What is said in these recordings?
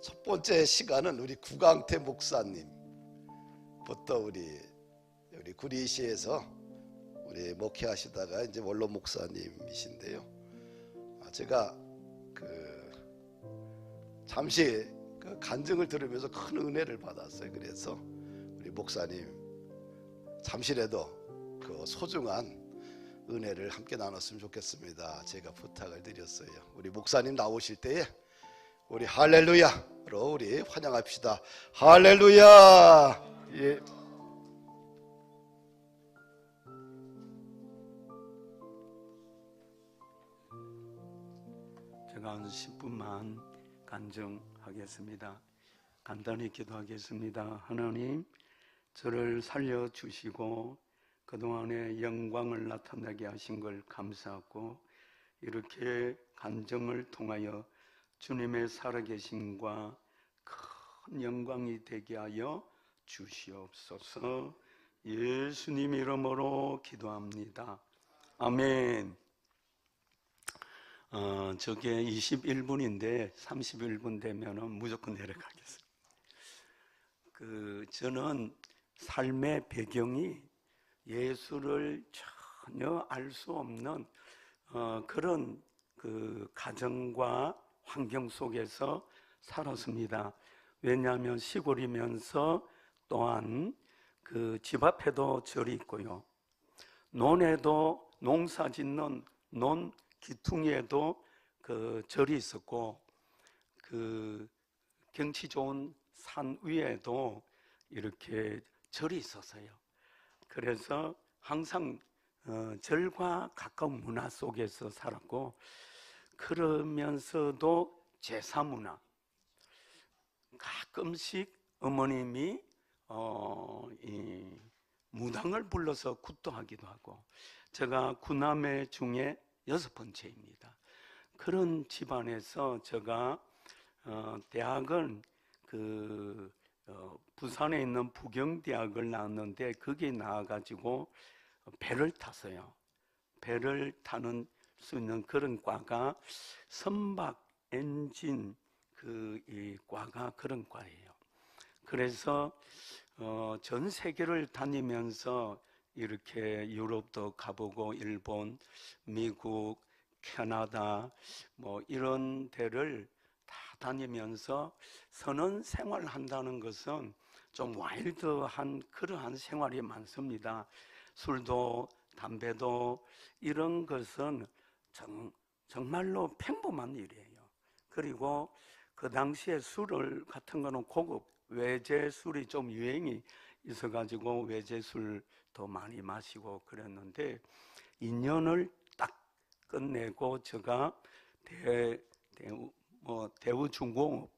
첫 번째 시간은 우리 구강태 목사님부터 우리 구리시에서 우리 목회하시다가 이제 원로 목사님이신데요. 제가 잠시 간증을 들으면서 큰 은혜를 받았어요. 그래서 우리 목사님 잠시라도 그 소중한 은혜를 함께 나눴으면 좋겠습니다. 제가 부탁을 드렸어요. 우리 목사님 나오실 때에 우리 할렐루야로 우리 환영합시다. 할렐루야. 예. 제가 한 10분만 간증하겠습니다. 간단히 기도하겠습니다. 하나님, 저를 살려주시고 그동안의 영광을 나타나게 하신 걸 감사하고, 이렇게 간증을 통하여 주님의 살아계심과 큰 영광이 되게 하여 주시옵소서. 예수님 이름으로 기도합니다. 아멘. 저게 21분인데 31분 되면은 무조건 내려가겠습니다. 저는 삶의 배경이 예수를 전혀 알 수 없는 그런 가정과 환경 속에서 살았습니다. 왜냐하면 시골이면서 또한 집 앞에도 절이 있고요, 논에도 농사 짓는 논 기퉁이에도 절이 있었고, 경치 좋은 산 위에도 이렇게 절이 있었어요. 그래서 항상 절과 가까운 문화 속에서 살았고, 그러면서도 제사 문화, 가끔씩 어머님이 이 무당을 불러서 굿도하기도 하고, 제가 9남매 중에 6번째입니다. 그런 집안에서 제가 대학은 부산에 있는 부경대학을 나왔는데, 거기에 나와가지고 배를 탔어요. 배를 타는 수 있는 그런 과가 선박 엔진 이 과가 그런 과예요. 그래서 전 세계를 다니면서 이렇게 유럽도 가보고, 일본, 미국, 캐나다 뭐 이런 데를 다 다니면서 선원 생활을 한다는 것은 좀 와일드한 그러한 생활이 많습니다. 술도 담배도 이런 것은 정말로 평범한 일이에요. 그리고 그 당시에 술 같은 거는 고급 외제 술이 좀 유행이 있어가지고 외제술 더 많이 마시고 그랬는데, 2년을 딱 끝내고 제가 대우중공업,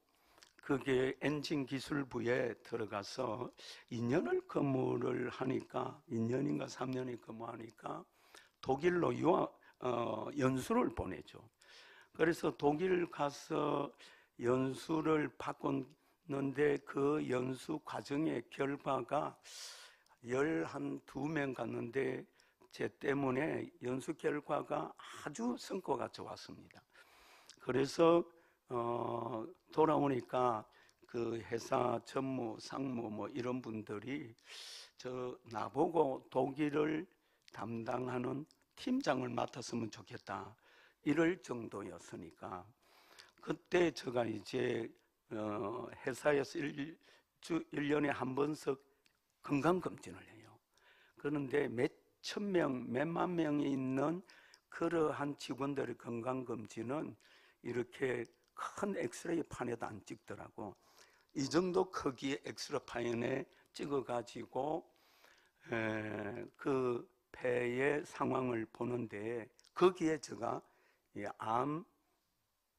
그게 엔진기술부에 들어가서 2년을 근무를 하니까, 2년인가 3년이 근무하니까 독일로 연수를 보내죠. 그래서 독일 가서 연수를 바꿨는데, 그 연수 과정의 결과가 12명 갔는데 제 때문에 연수 결과가 아주 성과가 좋았습니다. 그래서 돌아오니까 그 회사 전무, 상무 뭐 이런 분들이 나보고 독일을 담당하는 팀장을 맡았으면 좋겠다, 이럴 정도였으니까, 그때 제가 이제 회사에서 1년에 한 번씩 건강검진을 해요. 그런데 몇천 명, 몇만 명이 있는 그러한 직원들의 건강검진은 이렇게 큰 엑스레이 판에도 안 찍더라고. 이 정도 크기의 엑스레이 판에 찍어가지고 그 폐의 상황을 보는데, 거기에 제가 암이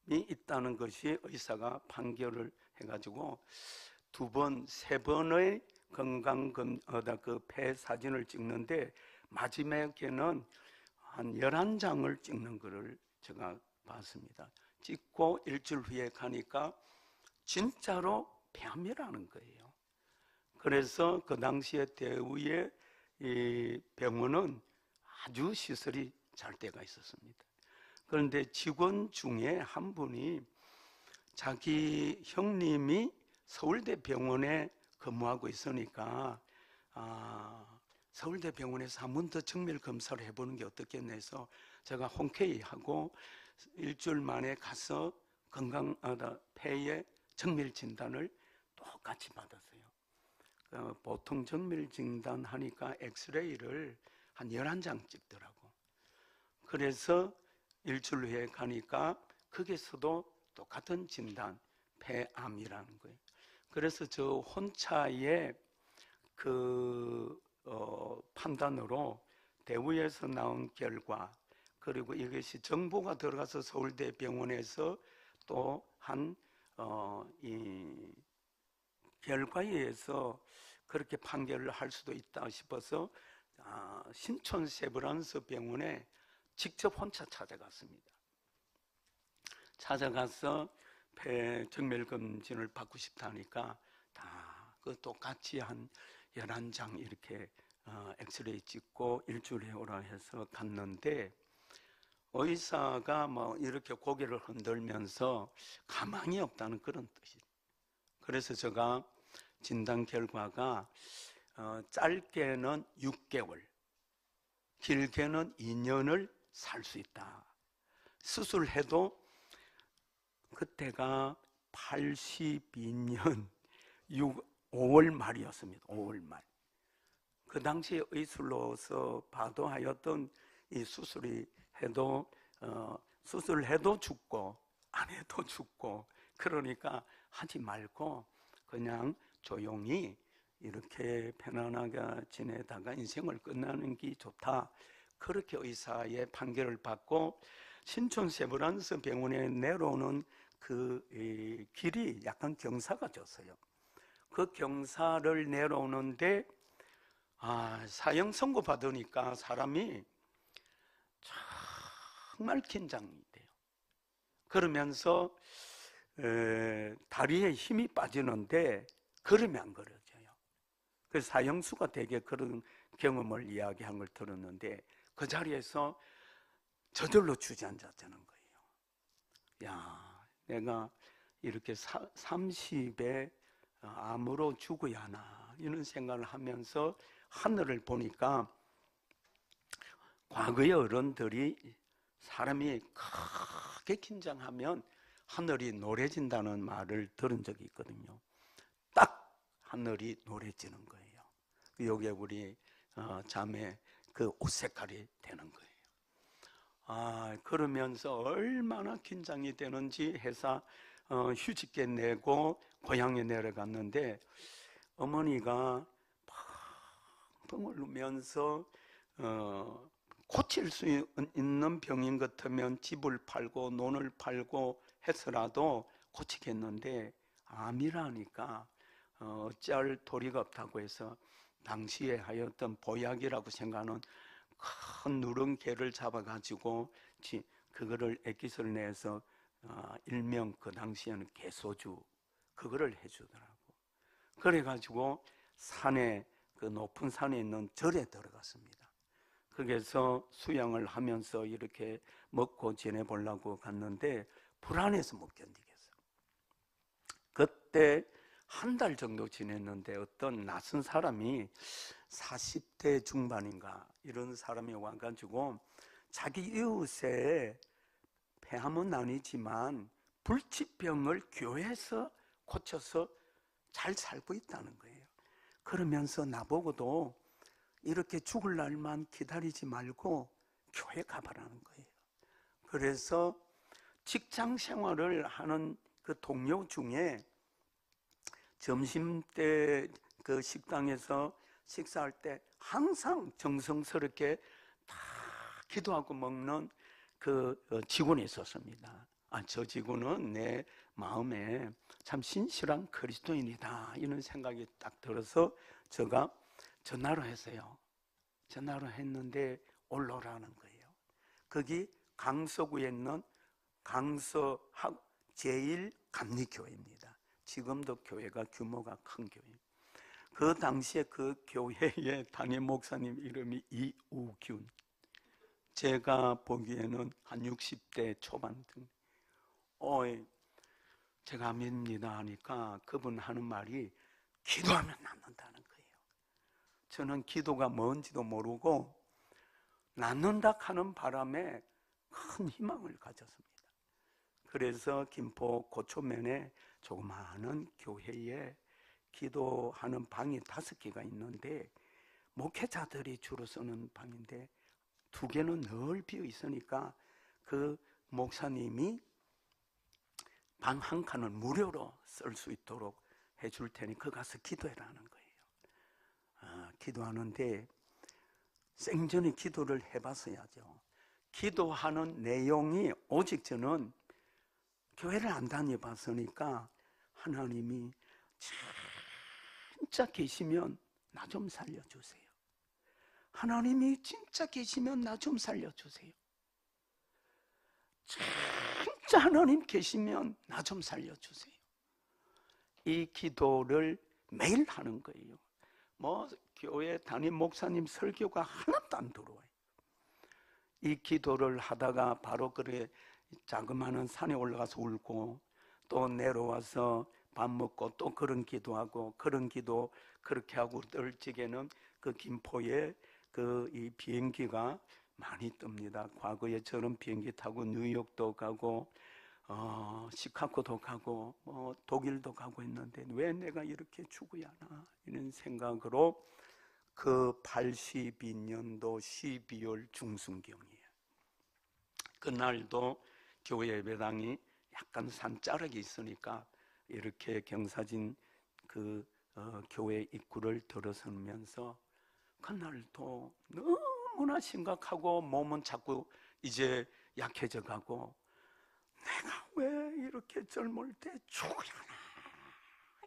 있다는 것이 의사가 판결을 해가지고 2번, 3번의 그 폐 사진을 찍는데, 마지막에는 한 11장을 찍는 것을 제가 봤습니다. 찍고 일주일 후에 가니까 진짜로 폐암이라는 거예요. 그래서 그 당시에 대우의 이 병원은 아주 시설이 잘 돼가 있었습니다. 그런데 직원 중에 한 분이 자기 형님이 서울대병원에 근무하고 있으니까 서울대병원에서 한 번 더 정밀 검사를 해보는 게 어떻겠나 해서 제가 흔쾌히하고 일주일 만에 가서 폐의 정밀 진단을 똑같이 받았어요. 보통 정밀 진단 하니까 엑스레이를 한 11장 찍더라고. 그래서 일주일 후에 가니까 거기서도 똑같은 진단, 폐암이라는 거예요. 그래서 저 혼자의 판단으로 대우에서 나온 결과, 그리고 이것이 정보가 들어가서 서울대병원에서 또 한 이 결과에 의해서 그렇게 판결을 할 수도 있다 싶어서 신촌 세브란스 병원에 직접 혼자 찾아갔습니다. 찾아가서 폐 정밀 검진을 받고 싶다 하니까 다 그 똑같이 한 11장 이렇게 엑스레이 찍고 일주일에 오라 해서 갔는데, 의사가 뭐 이렇게 고개를 흔들면서 가망이 없다는 그런 뜻이에요. 그래서 제가 진단 결과가 짧게는 6개월, 길게는 2년을 살 수 있다. 수술해도 그때가 82년 5월 말이었습니다. 5월 말. 그 당시에 의술로서 봐도 하여튼 이 수술이 해도 수술해도 죽고 안 해도 죽고, 그러니까 하지 말고 그냥 조용히 이렇게 편안하게 지내다가 인생을 끝나는 게 좋다. 그렇게 의사의 판결을 받고 신촌 세브란스 병원에 내려오는 그 길이 약간 경사가 졌어요. 그 경사를 내려오는데 사형 선고 받으니까 사람이 정말 긴장이 돼요. 그러면서 다리에 힘이 빠지는데 걸으면 안 걸어져요. 그래서 사형수가 되게 그런 경험을 이야기한 걸 들었는데, 그 자리에서 저절로 주저앉았다는 거예요. 야, 내가 이렇게 30에 암으로 죽어야 하나 이런 생각을 하면서 하늘을 보니까 과거의 어른들이 사람이 크게 긴장하면 하늘이 노래진다는 말을 들은 적이 있거든요. 딱 하늘이 노래지는 거예요. 여기에 우리 자매 그 옷 색깔이 되는 거예요. 그러면서 얼마나 긴장이 되는지 회사 휴직계 내고 고향에 내려갔는데, 어머니가 펑펑 울면서 고칠 수 있는 병인 같으면 집을 팔고 논을 팔고 해서라도 고치겠는데 암이라니까 어찌할 도리가 없다고 해서 당시에 하였던 보약이라고 생각하는 큰 누런 개를 잡아가지고 그거를 액기스를 내서 일명 그 당시에는 개소주, 그거를 해주더라고. 그래가지고 산에, 그 높은 산에 있는 절에 들어갔습니다. 거기서 수양을 하면서 이렇게 먹고 지내보려고 갔는데 불안해서 못 견디겠어요. 그때 한 달 정도 지냈는데 어떤 낯선 사람이 40대 중반인가 이런 사람이 와가지고 자기 이웃에 폐암은 아니지만 불치병을 교회에서 고쳐서 잘 살고 있다는 거예요. 그러면서 나보고도 이렇게 죽을 날만 기다리지 말고 교회 가봐라는 거예요. 그래서 직장 생활을 하는 그 동료 중에 점심때 그 식당에서 식사할 때 항상 정성스럽게 다 기도하고 먹는 그 직원이 있었습니다. 저 직원은 내 마음에 참 신실한 그리스도인이다 이런 생각이 딱 들어서 제가 전화로 했어요. 전화로 했는데 올라오라는 거예요. 거기 강서구에 있는 강서 제1감리교회입니다. 지금도 교회가 규모가 큰 교회. 그 당시에 그 교회의 담임 목사님 이름이 이우균. 제가 보기에는 한 60대 초반 등. 제가 믿습니다 하니까 그분 하는 말이 기도하면 낫는다는 거예요. 저는 기도가 뭔지도 모르고 낫는다 하는 바람에 큰 희망을 가졌습니다. 그래서 김포 고초면에 조그마한 교회에 기도하는 방이 5개가 있는데 목회자들이 주로 쓰는 방인데 2개는 늘 비어 있으니까 그 목사님이 방 1칸을 무료로 쓸 수 있도록 해줄 테니 그 가서 기도해라는 거예요. 기도하는데 생전에 기도를 해봤어야죠. 기도하는 내용이 오직 저는 교회를 안 다녀봤으니까 하나님이 진짜 계시면 나 좀 살려주세요. 하나님이 진짜 계시면 나 좀 살려주세요. 진짜 하나님 계시면 나 좀 살려주세요. 이 기도를 매일 하는 거예요. 교회 담임 목사님 설교가 하나도 안 들어와요. 이 기도를 하다가 바로 그래 자그마한 산에 올라가서 울고 또 내려와서 밥 먹고 또 그런 기도하고 그런 기도 그렇게 하고 떨지게는 그 김포에 이 비행기가 많이 뜹니다. 과거에 저런 비행기 타고 뉴욕도 가고 시카고도 가고 독일도 가고 했는데 왜 내가 이렇게 죽어야 하나 이런 생각으로 그 82년도 12월 중순경이에요. 그날도 교회 예배당이 약간 산자락이 있으니까 이렇게 경사진 교회 입구를 들어서면서 그날도 너무나 심각하고 몸은 자꾸 이제 약해져 가고 내가 왜 이렇게 젊을 때 죽어야 하나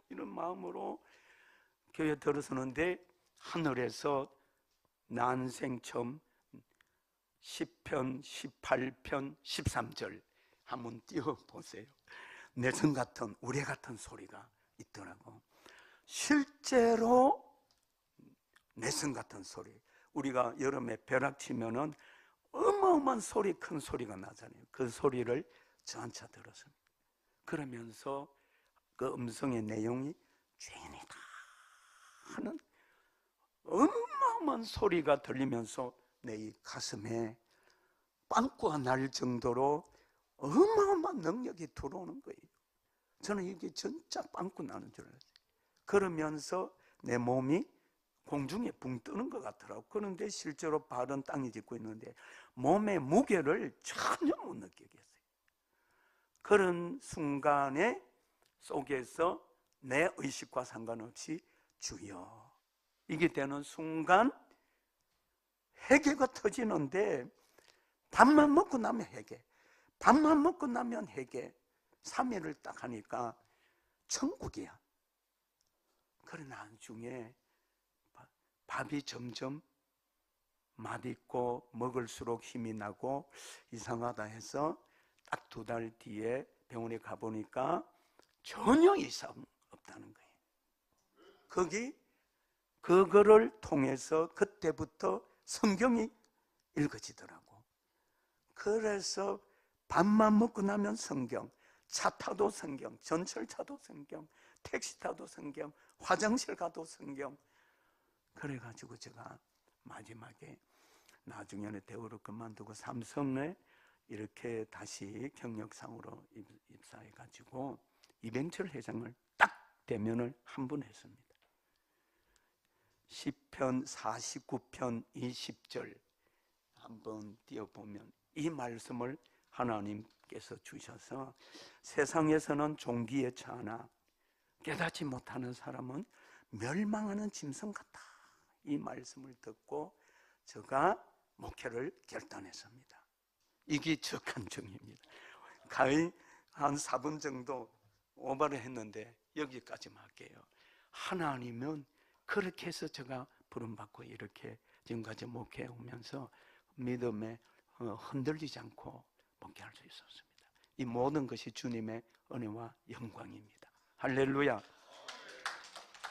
이런 마음으로 교회에 들어서는데 하늘에서 난생처음 10편, 18편, 13절 한번 띄워보세요. 내성 같은 우레 같은 소리가 있더라고. 실제로 내성 같은 소리. 우리가 여름에 벼락 치면은 어마어마한 소리, 큰 소리가 나잖아요. 그 소리를 저한차 들었습니다. 그러면서 그 음성의 내용이 죄인이다 하는 어마어마한 소리가 들리면서 내 이 가슴에 빵꾸가 날 정도로 어마어마한 능력이 들어오는 거예요. 저는 이게 진짜 빵꾸 나는 줄 알았어요. 그러면서 내 몸이 공중에 붕 뜨는 것 같더라고요. 그런데 실제로 발은 땅에 짚고 있는데 몸의 무게를 전혀 못 느끼겠어요. 그런 순간에 속에서 내 의식과 상관없이 주여 이게 되는 순간 회개가 터지는데 밥만 먹고 나면 회개, 밥만 먹고 나면 회개, 3일을 딱 하니까 천국이야. 그러나 나중에 밥이 점점 맛있고 먹을수록 힘이 나고 이상하다 해서 딱 2달 뒤에 병원에 가보니까 전혀 이상 없다는 거예요. 그거를 통해서 그때부터 성경이 읽어지더라고. 그래서 밥만 먹고 나면 성경, 차 타도 성경, 전철 타도 성경, 택시 타도 성경, 화장실 가도 성경. 그래가지고 제가 마지막에 나중에는 대우를 그만두고 삼성에 이렇게 다시 경력상으로 입사해가지고 이병철 회장을 딱 대면을 한 번 했습니다. 10편 49편 20절 한번 띄워보면 이 말씀을 하나님께서 주셔서 세상에서는 종기에 처하나 깨닫지 못하는 사람은 멸망하는 짐승 같다. 이 말씀을 듣고 제가 목회를 결단했습니다. 이게 저 간증입니다. 거의 한 4분 정도 오버를 했는데 여기까지만 할게요. 하나님은 그렇게 해서 제가 부름받고 이렇게 지금까지 목회해 오면서 믿음에 흔들리지 않고 목회할 수 있었습니다. 이 모든 것이 주님의 은혜와 영광입니다. 할렐루야.